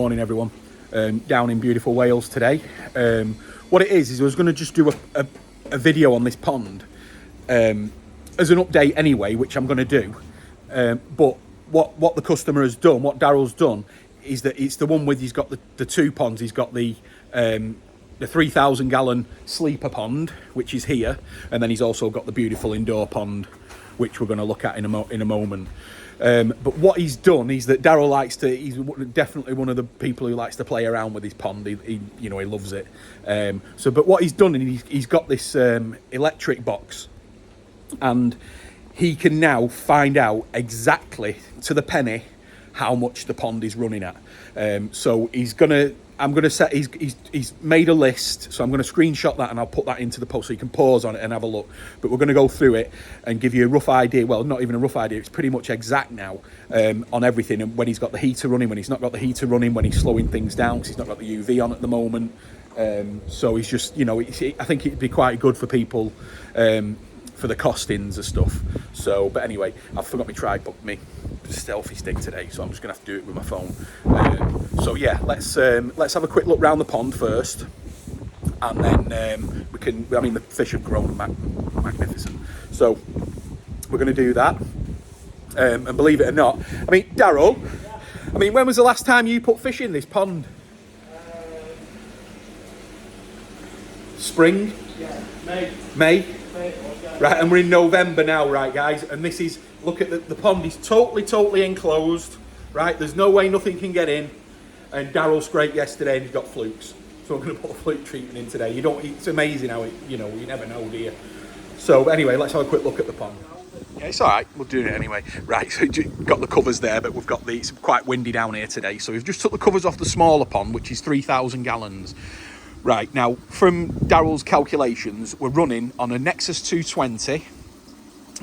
morning, everyone. Down in beautiful Wales today. What it is I was going to just do a video on this pond as an update anyway, which I'm going to do. But what the customer has done, what Daryl's done, is that it's the one with, he's got the two ponds. He's got the 3,000 gallon sleeper pond, which is here, and then he's also got the beautiful indoor pond, which we're going to look at in a moment. But what he's done is that Daryl likes to, he's definitely one of the people who likes to play around with his pond. He loves it. But what he's done, he's got this electric box, and he can now find out exactly to the penny how much the pond is running at. So he's made a list, so I'm going to screenshot that and I'll put that into the post so you can pause on it and have a look. But we're going to go through it and give you a rough idea. Well, not even a rough idea, it's pretty much exact now on everything. And when he's got the heater running, when he's not got the heater running, when he's slowing things down because he's not got the UV on at the moment. So he's just, I think it'd be quite good for people for the costings and stuff. So, but anyway, I forgot my tripod, me selfie stick today, so I'm just gonna have to do it with my phone. So yeah, let's have a quick look round the pond first, and then we can. I mean, the fish have grown magnificent, so we're gonna do that. And believe it or not, I mean, Daryl, I mean, when was the last time you put fish in this pond? Spring? Yeah, May? Right, and we're in November now, right, guys? And this is, look at the pond is totally enclosed, right? There's no way nothing can get in. And Daryl scraped yesterday and he's got flukes. So I'm going to put a fluke treatment in today. It's amazing how you never know, do you? So anyway, let's have a quick look at the pond. Yeah, it's all right. We'll do it anyway. Right, so we've got the covers there, but we've got it's quite windy down here today. So we've just took the covers off the smaller pond, which is 3,000 gallons. Right, now, from Daryl's calculations, we're running on a Nexus 220,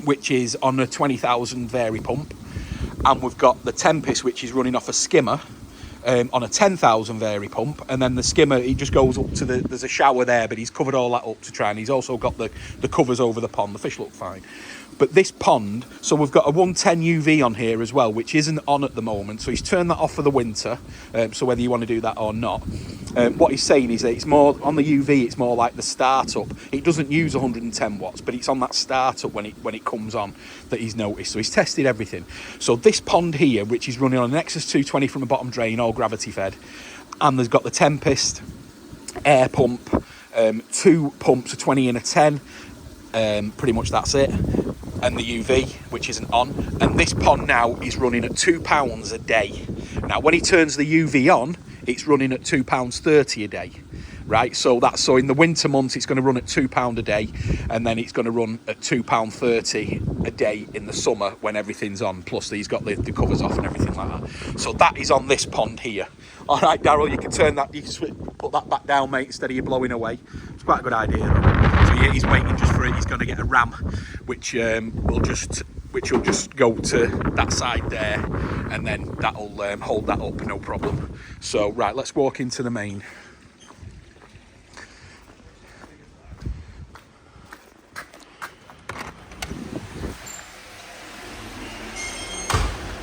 which is on a 20,000 vary pump. And we've got the Tempest, which is running off a Skimmer on a 10,000 vary pump. And then the Skimmer, it just goes up to there's a shower there, but he's covered all that up to try. And he's also got the covers over the pond. The fish look fine. But this pond, so we've got a 110 UV on here as well, which isn't on at the moment. So he's turned that off for the winter. So whether you want to do that or not. What he's saying is that it's more, on the UV, it's more like the startup. It doesn't use 110 watts, but it's on that startup when it comes on that he's noticed. So he's tested everything. So this pond here, which is running on an Nexus 220 from a bottom drain, all gravity fed. And there's got the Tempest air pump, 2 pumps, a 20 and a 10. Pretty much that's it. And the UV, which isn't on. And this pond now is running at £2 a day. Now, when he turns the UV on, it's running at £2.30 a day, right? So in the winter months, it's going to run at £2 a day, and then it's going to run at £2.30 a day in the summer when everything's on. Plus, he's got the covers off and everything like that. So that is on this pond here. All right, Daryl, you can turn that, you can put that back down, mate, instead of you blowing away. It's quite a good idea, though. So yeah, he's waiting just for it. He's going to get a ram, which will just go to that side there, and then that'll hold that up, no problem. So right, let's walk into the main.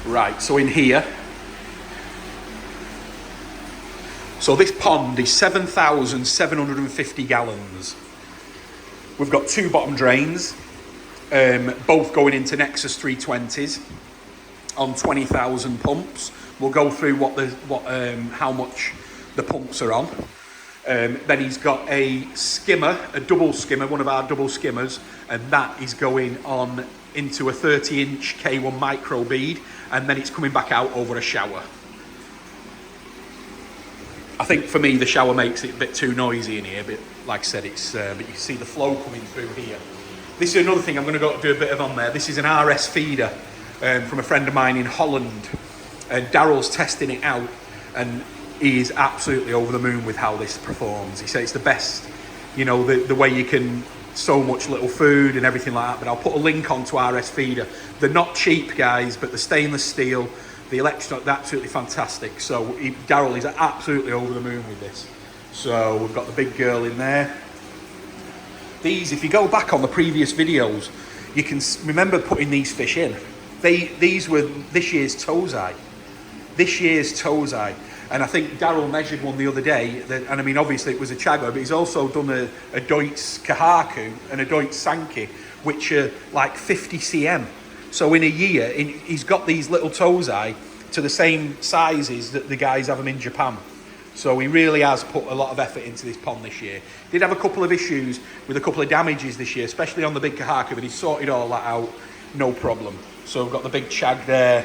Right, so in here, so this pond is 7,750 gallons. We've got 2 bottom drains, both going into Nexus 320s on 20,000 pumps. We'll go through how much the pumps are on. Then he's got a skimmer, a double skimmer, one of our double skimmers, and that is going on into a 30-inch K1 micro bead, and then it's coming back out over a shower. I think for me the shower makes it a bit too noisy in here, but like I said, it's but you can see the flow coming through here. This is another thing I'm going to go do a bit of on there. This is an RS feeder from a friend of mine in Holland, and Daryl's testing it out, and he is absolutely over the moon with how this performs. He says it's the best, the way you can so much little food and everything like that. But I'll put a link onto RS feeder. They're not cheap, guys, but the stainless steel, the electric, they're absolutely fantastic. So Daryl is absolutely over the moon with this. So we've got the big girl in there. These, if you go back on the previous videos, you can remember putting these fish in. These were this year's Tozai. And I think Daryl measured one the other day, and I mean, obviously it was a Chago, but he's also done a Deutz Kahaku and a Deutz Sankey, which are like 50 cm. So in a year, he's got these little Tozai to the same sizes that the guys have them in Japan. So he really has put a lot of effort into this pond this year. Did have a couple of issues with a couple of damages this year, especially on the big Kahaku, but he's sorted all that out, no problem. So we've got the big Chag there.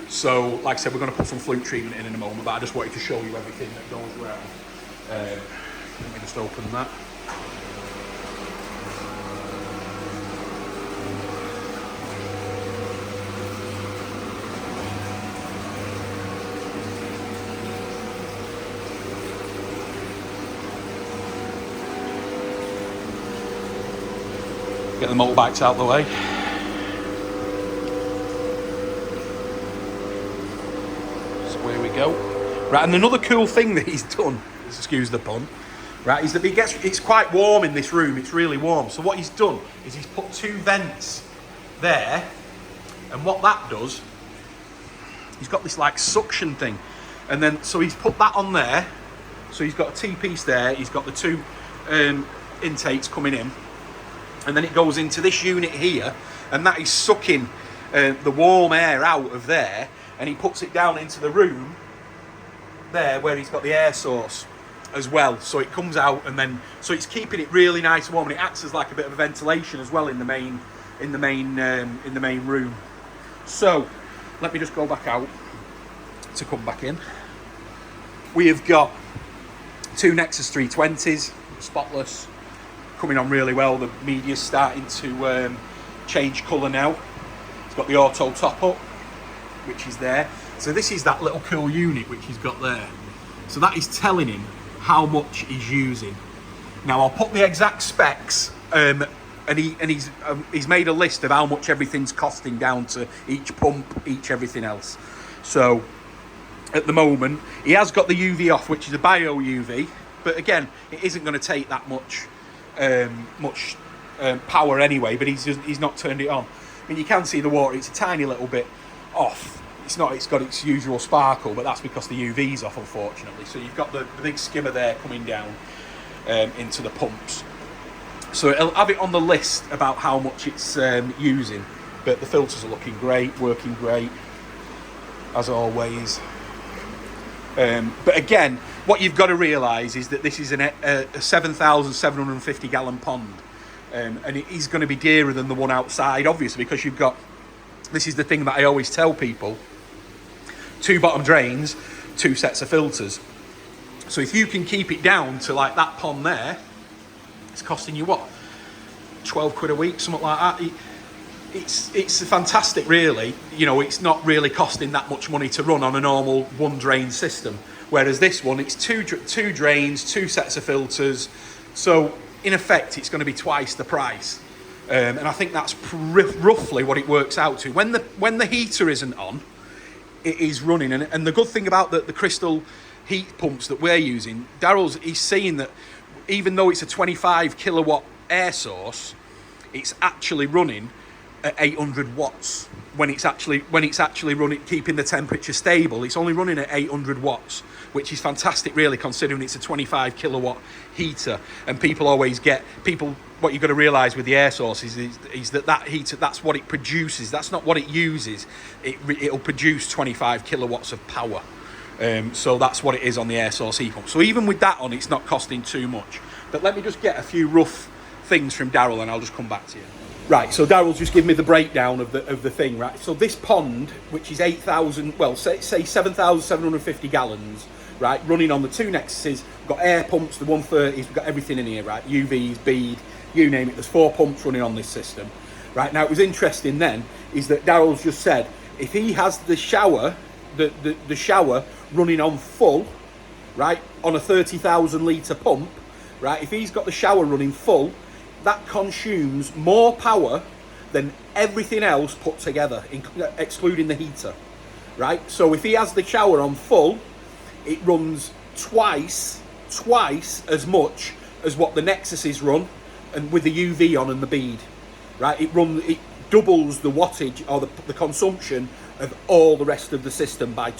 So, like I said, we're going to put some fluke treatment in a moment, but I just wanted to show you everything that goes around. Let me just open that. Get the motorbikes out of the way. Go. Right, and another cool thing that he's done, excuse the pun, right, is that it's quite warm in this room. It's really warm. So what he's done is he's put 2 vents there, and what that does, he's got this like suction thing, and then so he's put that on there. So he's got a T-piece there. He's got the 2 intakes coming in, and then it goes into this unit here, and that is sucking the warm air out of there, and he puts it down into the room there where he's got the air source as well, so it comes out, and then so it's keeping it really nice and warm, and it acts as like a bit of a ventilation as well in the main room. So let me just go back out to come back in. We have got 2 Nexus 320s, spotless, coming on really well. The media's starting to change colour now. It's got the auto top up, which is there. So this is that little cool unit which he's got there. So that is telling him how much he's using. Now I'll put the exact specs, and he's made a list of how much everything's costing down to each pump, each everything else. So at the moment he has got the UV off, which is a bio UV, but again it isn't going to take that much power anyway. But he's not turned it on. I mean, you can see the water; it's a tiny little bit off. It's got its usual sparkle, but that's because the UV's off, unfortunately. So you've got the big skimmer there coming down into the pumps. So it'll have it on the list about how much it's using, but the filters are looking great, working great, as always. But again, what you've got to realise is that this is a 7,750 gallon pond, and it is going to be dearer than the one outside, obviously, because you've got, this is the thing that I always tell people, 2 bottom drains, 2 sets of filters. So if you can keep it down to like that pond there, it's costing you what, 12 quid a week, something like that. It's fantastic, really. You know, it's not really costing that much money to run on a normal 1 drain system, whereas this one, it's two drains, 2 sets of filters. So in effect, it's going to be twice the price. And I think that's roughly what it works out to. When the heater isn't on, it is running. And the good thing about the crystal heat pumps that we're using, he's saying that even though it's a 25 kilowatt air source, it's actually running at 800 watts. When it's actually running, keeping the temperature stable, it's only running at 800 watts, which is fantastic, really, considering it's a 25 kilowatt heater. And what you've got to realise with the air sources is that heater, that's what it produces. That's not what it uses. It'll produce 25 kilowatts of power. So that's what it is on the air source heat pump. So even with that on, it's not costing too much. But let me just get a few rough things from Daryl, and I'll just come back to you. Right, so Daryl's just given me the breakdown of the thing, right? So this pond, which is 7,750 gallons, right, running on the 2 Nexuses, we've got air pumps, the 130s, we've got everything in here, right? UVs, Bead, you name it. There's 4 pumps running on this system, right? Now, it was interesting then, is that Daryl's just said, if he has the shower, the shower running on full, right, on a 30,000 litre pump, right, if he's got the shower running full, that consumes more power than everything else put together, excluding the heater, right? So if he has the shower on full, it runs twice as much as what the Nexuses run, and with the UV on and the Bead, right? It doubles the wattage or the consumption of all the rest of the system by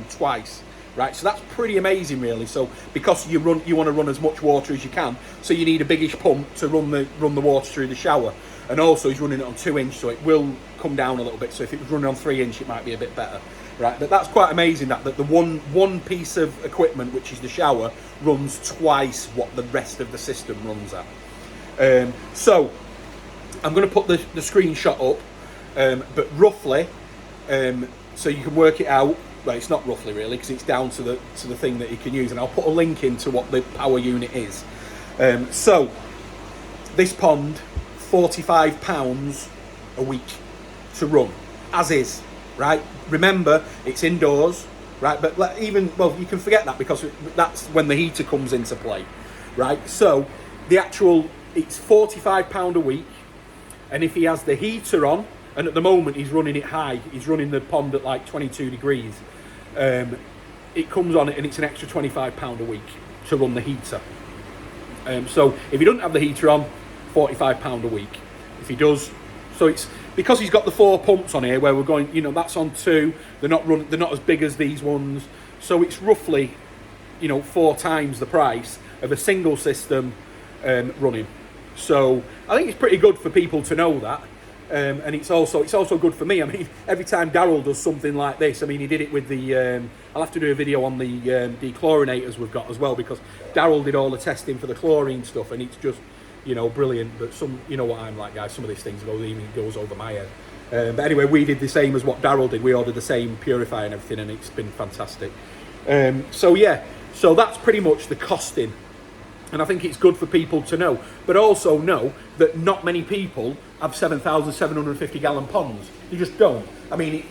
twice. Right, so that's pretty amazing, really. So because you want to run as much water as you can, so you need a biggish pump to run the water through the shower. And also he's running it on 2-inch, so it will come down a little bit. So if it was running on 3-inch, it might be a bit better, right? But that's quite amazing that the one piece of equipment, which is the shower, runs twice what the rest of the system runs at. So I'm going to put the screenshot up, but roughly, so you can work it out. Well, it's not roughly really, because it's down to the thing that you can use, and I'll put a link into what the power unit is. So this pond, £45 a week to run, as is, right? Remember, it's indoors, right? But you can forget that, because that's when the heater comes into play, right? So it's £45 a week, and if he has the heater on, and at the moment he's running it high, he's running the pond at like 22 degrees, it comes on and it's an extra £25 a week to run the heater. So if he doesn't have the heater on, £45 a week. If he does, so it's because he's got the 4 pumps on here where we're going, that's on 2. They're not as big as these ones, so it's roughly 4 times the price of a single system running. So I think it's pretty good for people to know that. And it's also good for me. I mean, every time Daryl does something like this, I mean, he did it with the I'll have to do a video on the dechlorinators we've got as well, because Daryl did all the testing for the chlorine stuff, and it's just brilliant. But some, what I'm like, guys, some of these things goes over my head. But anyway, we did the same as what Daryl did. We ordered the same purifier and everything, and it's been fantastic. So that's pretty much the costing. And I think it's good for people to know, but also know that not many people have 7,750 gallon ponds. You just don't. I mean,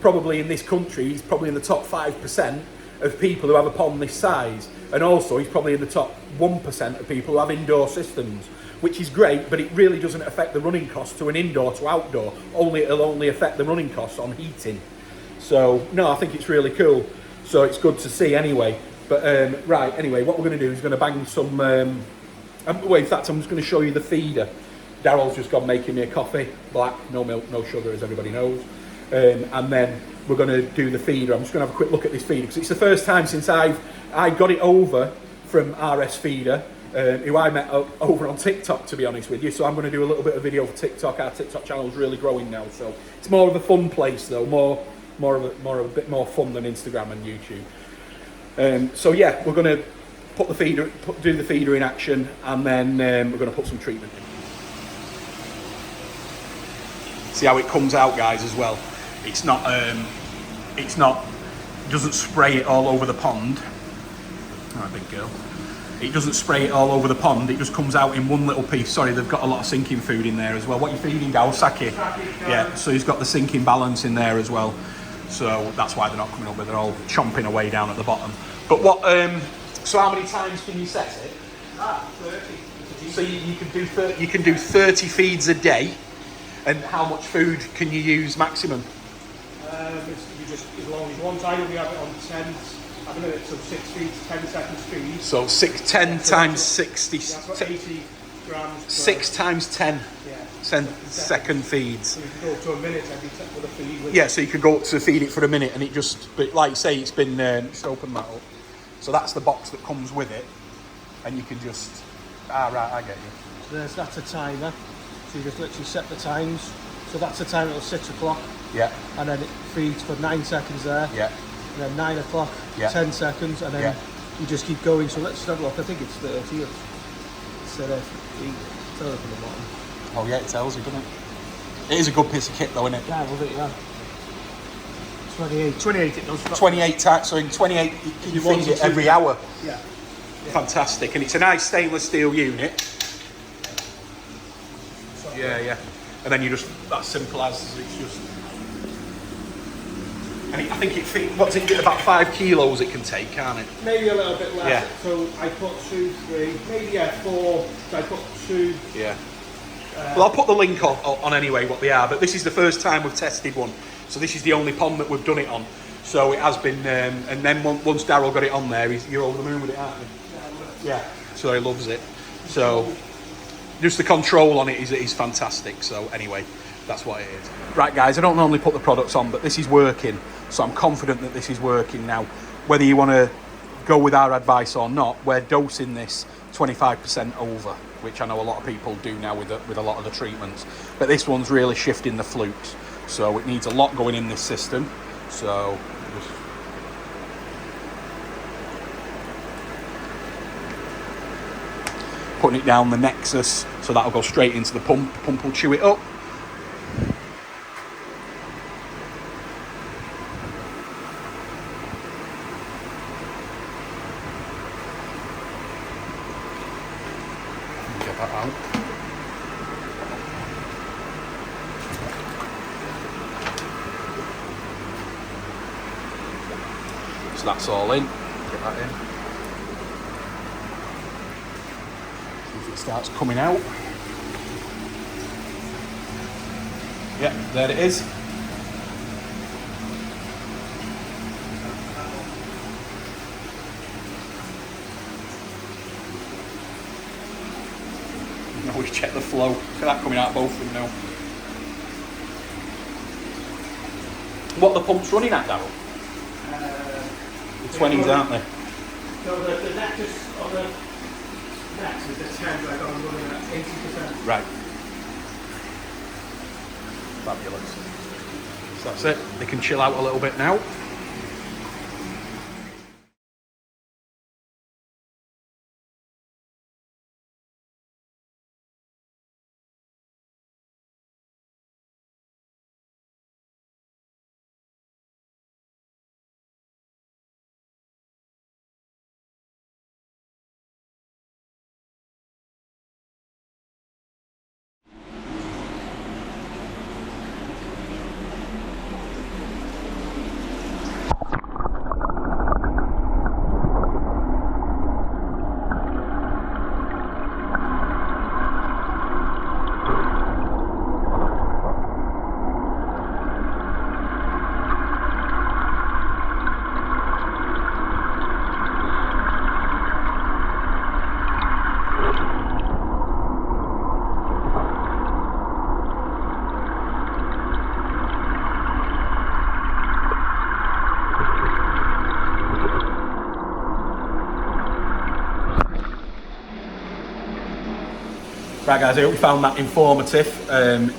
probably in this country, he's probably in the top 5% of people who have a pond this size. And also he's probably in the top 1% of people who have indoor systems, which is great, but it really doesn't affect the running cost to an indoor to outdoor. It'll only affect the running costs on heating. So no, I think it's really cool. So it's good to see anyway. But right, anyway, what we're going to do is going to bang some. In fact, I'm just going to show you the feeder. Daryl's just gone making me a coffee, black, no milk, no sugar, as everybody knows. And then we're going to do the feeder. I'm just going to have a quick look at this feeder, because it's the first time since I got it over from RS Feeder, who I met over on TikTok, to be honest with you. So I'm going to do a little bit of video for TikTok. Our TikTok channel is really growing now, so it's more of a fun place though, more of a bit more fun than Instagram and YouTube. So yeah, we're going to put the feeder, do the feeder in action, and then we're going to put some treatment in. See how it comes out, guys, as well. It doesn't spray it all over the pond. All right, big girl. It doesn't spray it all over the pond. It just comes out in one little piece. Sorry, they've got a lot of sinking food in there as well. What are you feeding, Dal? Sake? Yeah, so he's got the sinking balance in there as well. So that's why they're not coming up, but they're all chomping away down at the bottom. But what? So how many times can you set it? 30. So you can do 30 feeds a day. And how much food can you use maximum? You just, as long as one time we have it on 10. I've been at it, so 6 feeds, 10 seconds feed. So 10 times 60. That's 80 grams. 6 times 10. Yeah. Second feeds. So you can go up to a minute every with a feed. Yeah, so you can go up to feed it for a minute, and it just, but like you say, it's been, just open that up. So that's the box that comes with it, and you can just, right, I get you. So that's a timer. So you just literally set the times. So that's the time, it'll 6 o'clock. Yeah. And then it feeds for 9 seconds there. Yeah. And then 9 o'clock, 10 seconds, and then you just keep going. So let's have a look. I think it's 30. Instead of 8. Tell it from the bottom. Oh yeah, it tells you, doesn't it? It is a good piece of kit though, isn't it? Yeah, I love it, yeah. 28 it does. 28 times, so in 28 you feed it every hour. Yeah. Fantastic, and it's a nice stainless steel unit. Yeah. And then you just, that's simple as, it's just... And I think what's it, about 5 kilos it can take, can't it? Maybe a little bit less. Yeah. So I put 2, 3, maybe 4. So I put 2. Yeah. Well, I'll put the link on anyway, what they are, but this is the first time we've tested one. So this is the only pond that we've done it on. So it has been, and then once Daryl got it on there, you're over the moon with it, aren't you? Yeah. So he loves it. So just the control on it is fantastic. So anyway, That's what it is. Right guys, I don't normally put the products on, but this is working. So I'm confident that this is working now. Whether you want to go with our advice or not, we're dosing this 25% over, which I know a lot of people do now with a lot of the treatments. But this one's really shifting the flukes. So it needs a lot going in this system. So just putting it down the Nexus, so that'll go straight into the pump. The pump will chew it up. Get that out. So that's all in. Get that in. See if it starts coming out. Yeah, there it is. Always check the flow. Look at that coming out both of them now. What are the pumps running at, Darryl? The 20s, aren't they? No, the Nexus on the Nexus, the 10s, I got them running at 80%. Right. Fabulous. So that's it. They can chill out a little bit now. Right guys, I hope you found that informative.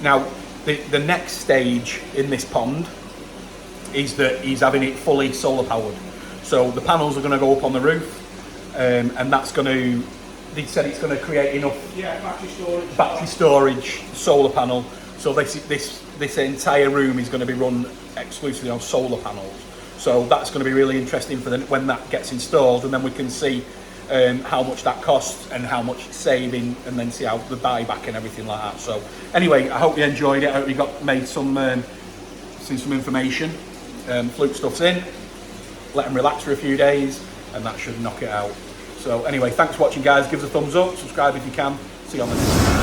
Now, the next stage in this pond is that he's having it fully solar powered. So the panels are going to go up on the roof, and that's going to, they said it's going to create enough battery storage solar panel. So this entire room is going to be run exclusively on solar panels. So that's going to be really interesting for when that gets installed, and then we can see how much that costs and how much it's saving, and then see how the buyback and everything like that. So anyway, I hope you enjoyed it. I hope you made some information. Fluke stuff's in. Let them relax for a few days, and that should knock it out. So anyway, thanks for watching guys. Give us a thumbs up, subscribe if you can. See you on the next one.